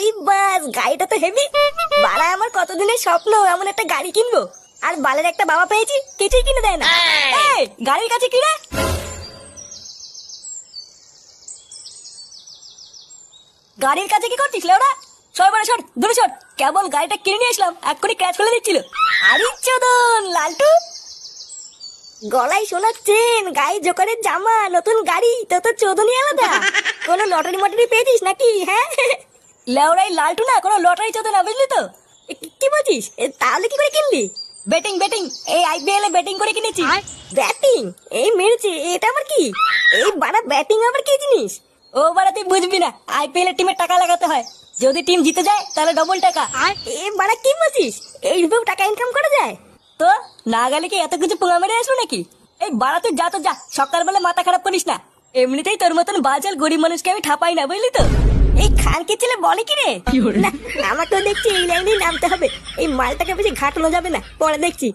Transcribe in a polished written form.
আরে বাস, গাড়িটা তো হেভি। বাড়া, আমার কতদিনের স্বপ্ন এমন একটা গাড়ি কিনবো। আর বালের একটা বাবা পেয়েছি, কিছুই কিনে দেয় না। এই, গাড়ির কাছে কি রে? গাড়ির কাছে কি করছিস লেওড়া? সর বাড়া, সর দূরে সর। কেবল গাড়িটা কিনে নিয়ে আসলাম, এক্ষুনি ক্র্যাশ করে দিচ্ছিল। আরে চোদন লালটু, গলায় শোনার চেন, গায়ে জোকারের জামা, নতুন গাড়ি, তো তো চোদনই আলাদা। কোনো লটারি মটারি পেয়েছিস নাকি? হ্যাঁ লেওড়াই লালটু না, কোনো লটারি চোদন না, বুঝলি তো? কি বলছিস? তাহলে কি করে কিনলি? ব্যাটিং ব্যাটিং, এই আইপিএল এ ব্যাটিং করে কিনেছি। ব্যাটিং? এই মেরেছে, এটা আবার কি? এই বাড়া, ব্যাটিং আবার কি জিনিস? ও বাড়া, তুই বুঝবি না। আইপিএল এর টিমে টাকা লাগাতে হয়, যদি টিম জিতে যায় তাহলে ডবল টাকা। এ বাড়া, কি বলছিস? এইভাবে টাকা ইনকাম করা যায়? তো না গেলে কি এত কিছু পোঙা মেরে আসবো নাকি? এই বাড়া, তুই যা তো যা, সকালবেলা মাথা খারাপ করিস না। এমনিতেই তোর মতন বাজার গরিব মানুষকে আমি ঠাপাই না, বুঝলি তো? এই খানকে ছেলে বলে কি রে? না, আমাকেও দেখছি এই লাইনেই নামতে হবে। এই মালটাকে বেশি ঘাটানো যাবে না, পরে দেখছি।